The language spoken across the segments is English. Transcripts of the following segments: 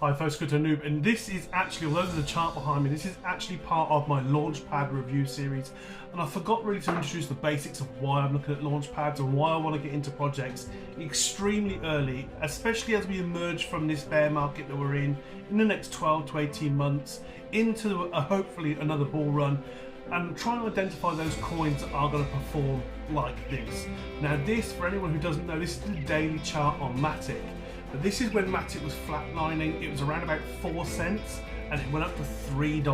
Hi folks, Crypto Noob, and this is actually, although there's a chart behind me, this is actually part of my Launchpad review series. And I forgot really to introduce the basics of why I'm looking at Launchpads and why I want to get into projects extremely early, especially as we emerge from this bear market that we're in the next 12 to 18 months into hopefully another bull run, and try and identify those coins that are going to perform like this. Now this, for anyone who doesn't know, this is the daily chart on Matic. But this is when Matic was flatlining. It was around about 4 cents and it went up to $3.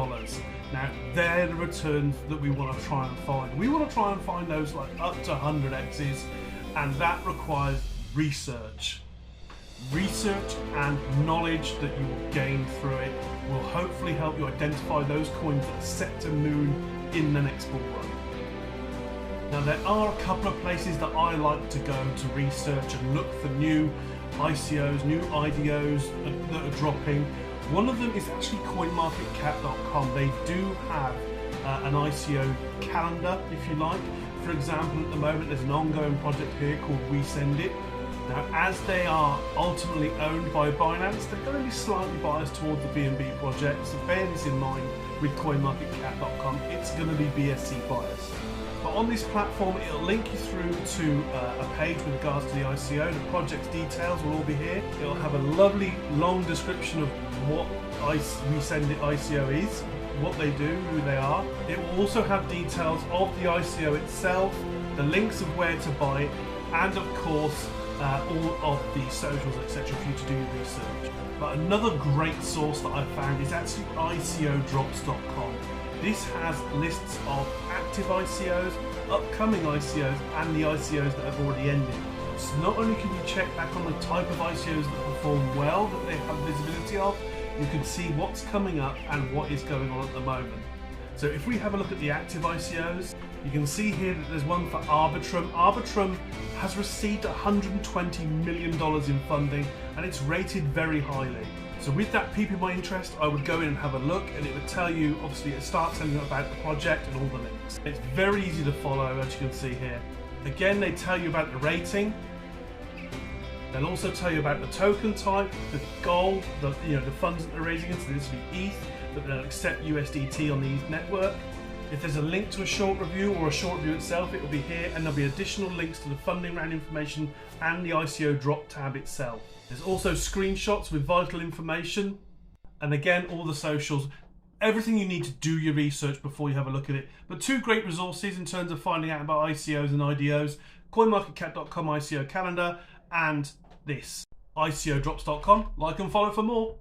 Now they're the returns that we want to try and find. We want to try and find those like up to 100x's, and that requires research. Research and knowledge that you will gain through it will hopefully help you identify those coins that are set to moon in the next bull run. Now there are a couple of places that I like to go to research and look for new ICOs, new IDOs that are dropping. One of them is actually coinmarketcap.com. They do have an ICO calendar, if you like. For example, at the moment there's an ongoing project here called We Send It. Now, as they are ultimately owned by Binance, they're going to be slightly biased towards the BNB project, so bear this in mind with coinmarketcap.com. It's going to be BSC biased. But on this platform, it'll link you through to a page with regards to the ICO. The project's details will all be here. It'll have a lovely long description of what We Send It ICO is, what they do, who they are. It will also have details of the ICO itself, the links of where to buy it, and of course, all of the socials, etc. for you to do your research. But another great source that I found is actually ICOdrops.com. This has lists of active ICOs, upcoming ICOs, and the ICOs that have already ended. So not only can you check back on the type of ICOs that perform well, that they have visibility of, you can see what's coming up and what is going on at the moment. So if we have a look at the active ICOs, you can see here that there's one for Arbitrum. Arbitrum has received $120 million in funding and it's rated very highly. So with that piquing my interest, I would go in and have a look, and it would tell you, obviously it starts telling you about the project and all the links. It's very easy to follow, as you can see here. Again, they tell you about the rating. They'll also tell you about the token type, the goal, the funds that they're raising, so this will be ETH, that they'll accept USDT on the ETH network. If there's a link to a short review or a short review itself, it will be here, and there'll be additional links to the funding round information and the ICO drop tab itself. There's also screenshots with vital information, and again, all the socials, everything you need to do your research before you have a look at it. But two great resources in terms of finding out about ICOs and IDOs, coinmarketcap.com ICO calendar, and this, ICOdrops.com. Like and follow for more.